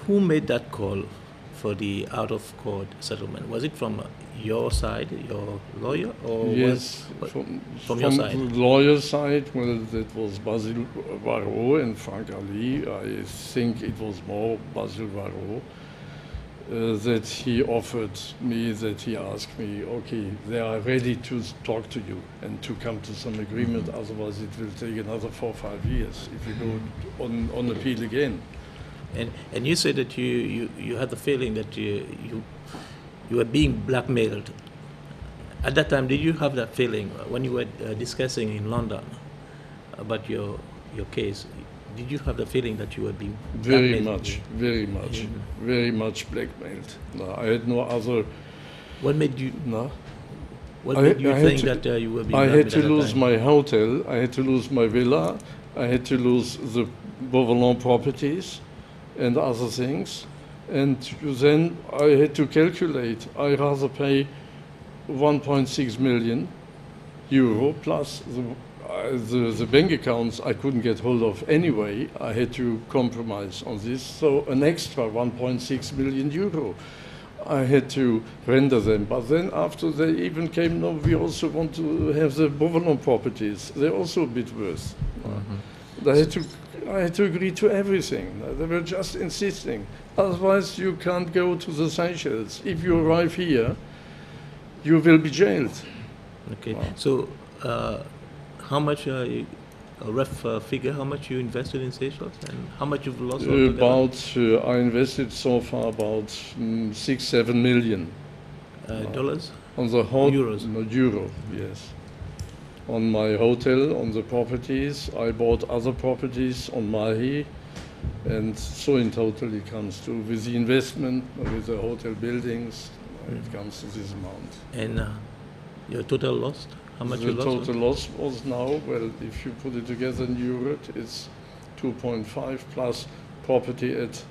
who made that call for the out-of-court settlement? Was it from your side, your lawyer, or Yes, from your side? the lawyer side, well, that was Basil Varro and Frank Ali. I think it was more Basil Varro that he offered me, that he asked me, okay, they are ready to talk to you and to come to some agreement, otherwise it will take another 4 or 5 years if you go on appeal again. And you said that you had the feeling that you were being blackmailed. At that time, did you have that feeling when you were discussing in London about your case? Did you have the feeling that you were being blackmailed? Very much blackmailed. No, I had no other. What made you? No. What made you think that you were being blackmailed? I had to at that lose time? my hotel. I had to lose my villa. I had to lose the Beauvalon properties and other things. And then I had to calculate. I rather pay 1.6 million euro plus the bank accounts I couldn't get hold of anyway. I had to compromise on this. So an extra 1.6 million euro. I had to render them. But then after they even came, no, we also want to have the Beauvalon properties. They're also a bit worse. I had to agree to everything. They were just insisting. Otherwise, you can't go to the Seychelles. If you arrive here, you will be jailed. Okay. So, how much, a rough figure, how much you invested in Seychelles and how much you've lost? I invested so far about 6-7 million. Dollars? On the whole, Euros? No, euro, yes. On my hotel, on the properties. I bought other properties on Mahi. And so in total it comes to, with the investment, with the hotel buildings, it comes to this amount. And your total loss? How much you lost? The total loss was now, well, if you put it together in euro, it's 2.5 plus property at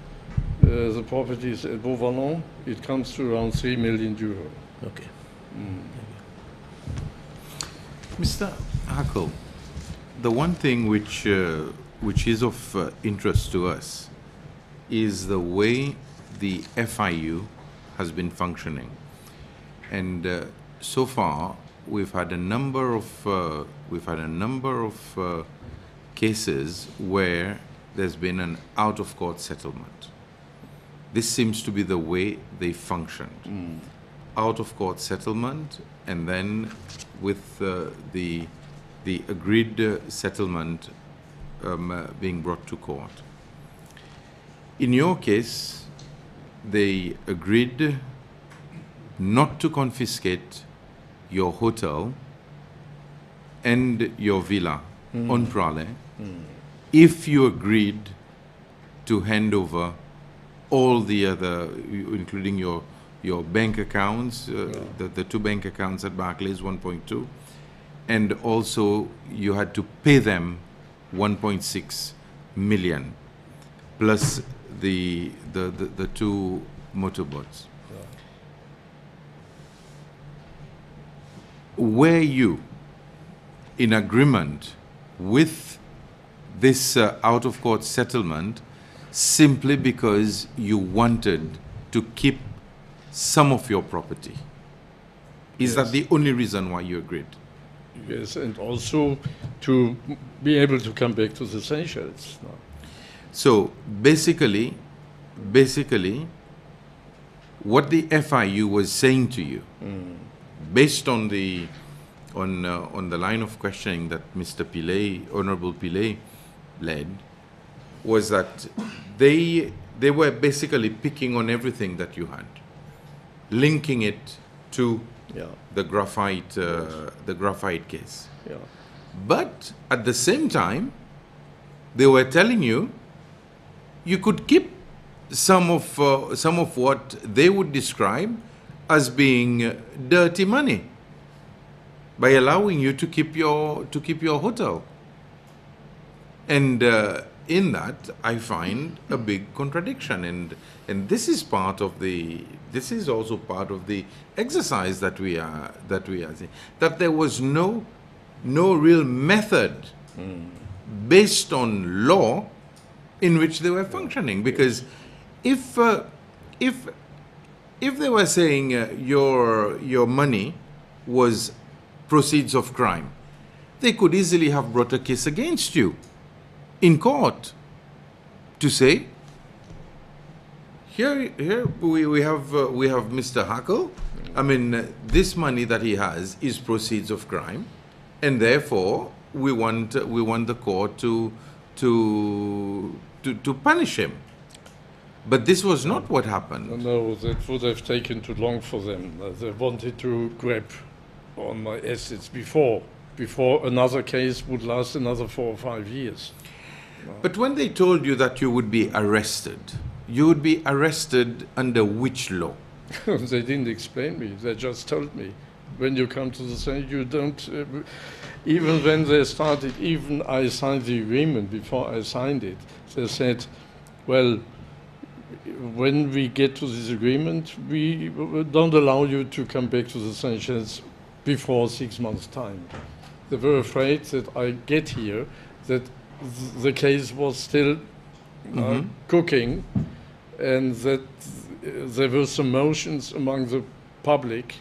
the properties at Beauvalon. It comes to around 3 million euro. Okay. Mr. Hackle, the one thing which is of interest to us is the way the FIU has been functioning, and so far we've had a number of cases where there's been an out-of-court settlement. This seems to be the way they functioned. Out-of-court settlement, and then with the agreed settlement being brought to court. In your case, they agreed not to confiscate your hotel and your villa on Prale if you agreed to hand over all the other, including your bank accounts, the two bank accounts at Barclays, 1.2, and also you had to pay them 1.6 million plus the two motorboats. Were you in agreement with this out-of-court settlement simply because you wanted to keep some of your property? Is that the only reason why you agreed? Yes, and also to be able to come back to the Seychelles. So basically, what the FIU was saying to you, based on the line of questioning that Mr. Pillay, Honorable Pillay, led, was that they were basically picking on everything that you had, linking it to the graphite case. Yeah. But at the same time, they were telling you you could keep some of what they would describe as being dirty money by allowing you to keep your hotel. And in that, I find a big contradiction, and this is also part of the exercise that we are seeing, that there was no real method based on law in which they were functioning. Because if they were saying your money was proceeds of crime, they could easily have brought a case against you in court to say, here we have Mr. Hackle. I mean, this money that he has is proceeds of crime, and therefore we want the court to punish him. But this was not what happened. No, that would have taken too long for them. They wanted to grab on my assets before another case would last another 4 or 5 years. But when they told you that you would be arrested under which law? They didn't explain me. They just told me, when you come to the Senate, you don't... even when they started, even I signed the agreement, before I signed it, they said, well, when we get to this agreement, we don't allow you to come back to the Seychelles before 6 months' time. They were afraid that I get here, that the case was still cooking, and that there were some motions among the public.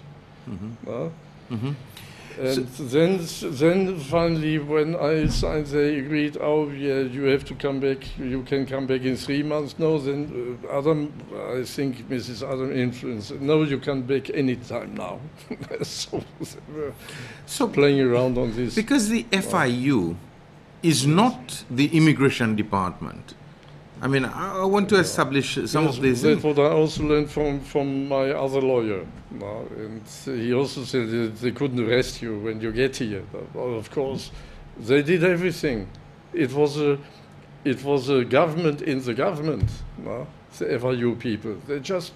And then finally, when I signed, they agreed, oh yeah, you have to come back, you can come back in 3 months. No, then Adam, I think Mrs. Adam influenced, no, you come back anytime now. So they were playing around on this. Because the FIU is not the immigration department. I mean, I want to establish some of these That's things. what I also learned from my other lawyer. And he also said that they couldn't arrest you when you get here. Well, of course, they did everything. It was a government in the government, the FIU people. They just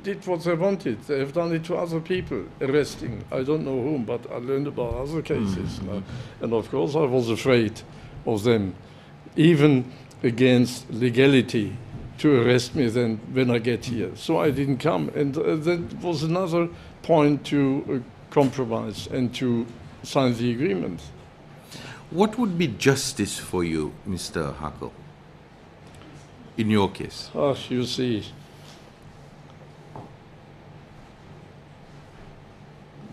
did what they wanted. They have done it to other people, arresting. I don't know whom, but I learned about other cases. And of course, I was afraid of them, even against legality, to arrest me then when I get here. So I didn't come. And that was another point to compromise and to sign the agreement. What would be justice for you, Mr. Hackle, in your case? You see,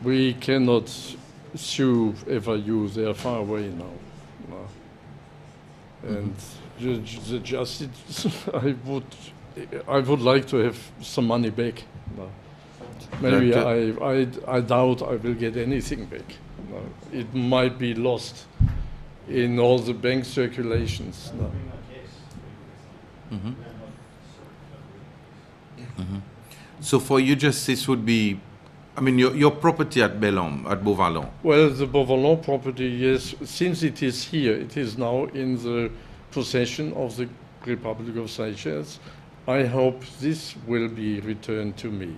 we cannot sue FIU. They are far away now. And the justice, I would like to have some money back. Maybe I doubt I will get anything back. It might be lost in all the bank circulations. So for you, justice would be, I mean, your property at Bellom, at Beauvallon. Well, the Beauvallon property, yes, since it is here, it is now in the possession of the Republic of Seychelles. I hope this will be returned to me.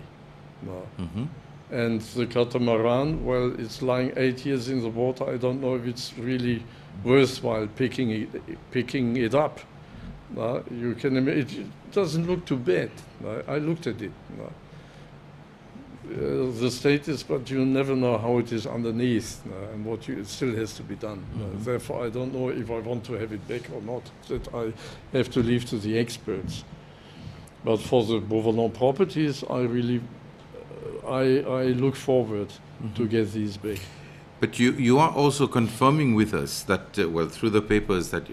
And the catamaran, well, it's lying 8 years in the water. I don't know if it's really worthwhile picking it up. You can imagine, it doesn't look too bad. I looked at it. The status, but you never know how it is underneath and it still has to be done. Therefore, I don't know if I want to have it back or not. That I have to leave to the experts. But for the Beauvallon properties, I really, I look forward to get these back. But you are also confirming with us that, well, through the papers, that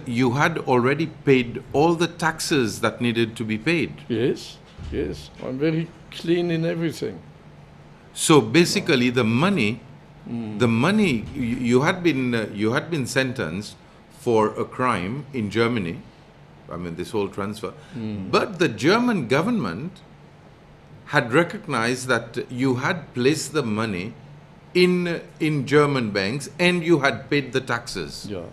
you had already paid all the taxes that needed to be paid. Yes, yes. I'm very clean in everything. So basically, the money, you had been sentenced for a crime in Germany. I mean, this whole transfer. But the German government had recognized that you had placed the money in German banks and you had paid the taxes. Yeah.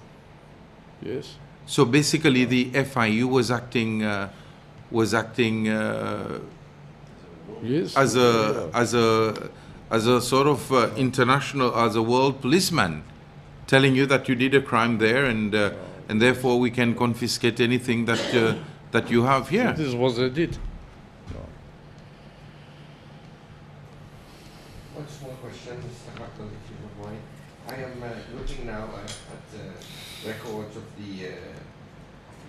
Yes. So basically, the FIU was acting yes. as a sort of international, as a world policeman, telling you that you did a crime there, and therefore we can confiscate anything that you have here. This is what they did. One small question, Mr. Hackle, if you don't mind. I am looking now at records of the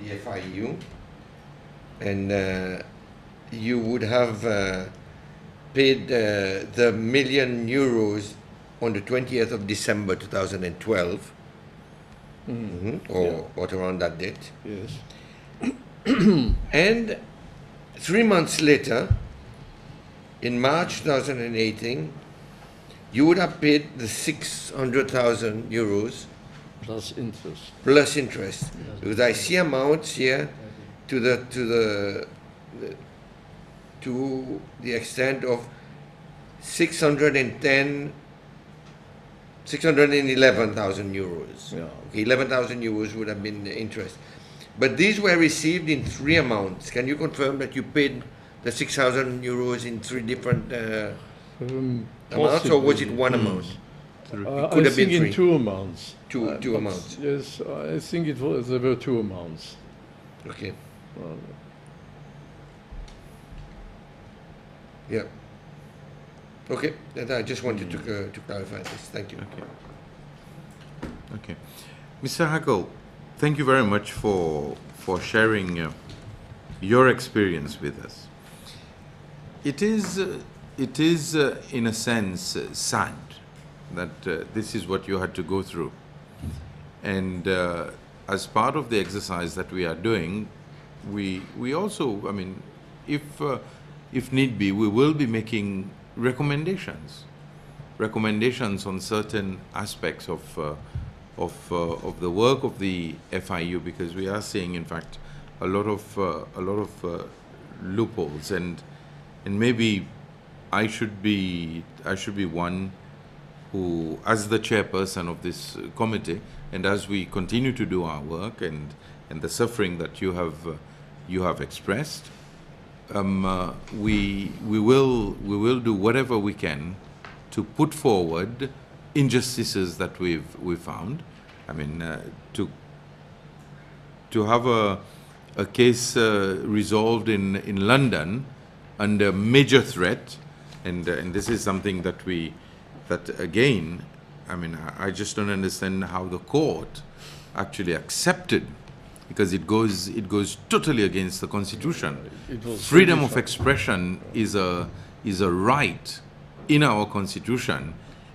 FIU, and you would have paid the €1 million on the 20th of December 2012, or around that date. Yes. And 3 months later, in March 2018, you would have paid the €600,000 Plus interest. plus interest, because I see amounts here to the extent of 611,000 euros. Yeah. Okay, 11,000 euros would have been the interest, but these were received in 3 amounts. Can you confirm that you paid the 6,000 euros in 3 different amounts, or was it one amount? I think in 2 amounts. Two amounts. Yes, I think there were 2 amounts. Okay. Yeah. Okay, and I just wanted to clarify this. Thank you. Okay. Okay. Mr. Hackle, thank you very much for sharing your experience with us. It is in a sense sad that this is what you had to go through. And as part of the exercise that we are doing, we also, I mean, if need be, we will be making recommendations on certain aspects of the work of the FIU, because we are seeing, in fact, a lot of loopholes, and maybe I should be one who, as the chairperson of this committee, and as we continue to do our work and the suffering that you have expressed, we will do whatever we can to put forward injustices that we've found. I mean, to have a case resolved in London under major threat, and this is something that again, I mean, I just don't understand how the court actually accepted, because it goes totally against the Constitution. Freedom of expression is a right in our Constitution,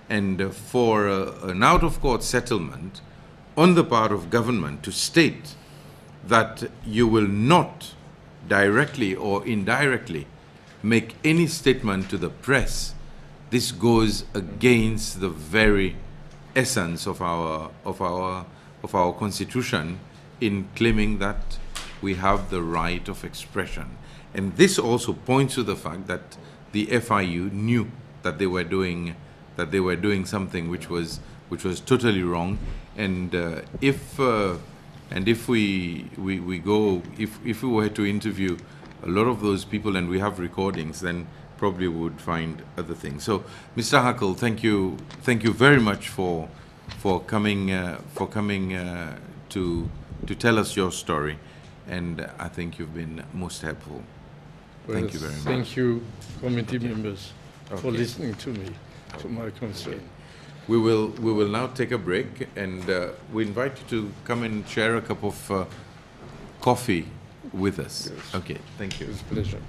and for an out-of-court settlement on the part of government to state that you will not directly or indirectly make any statement to the press, this goes against the very essence of our Constitution in claiming that we have the right of expression. And this also points to the fact that the FIU knew that they were doing something which was totally wrong. And if we were to interview a lot of those people, and we have recordings, then probably we would find other things. So, Mr. Hackle, thank you very much for coming to tell us your story, and I think you've been most helpful. Well, thank you very much. Thank you, committee members, for Okay. listening to me, to my concern. We will now take a break, and we invite you to come and share a cup of coffee with us. Yes. Okay, thank you. It's a pleasure.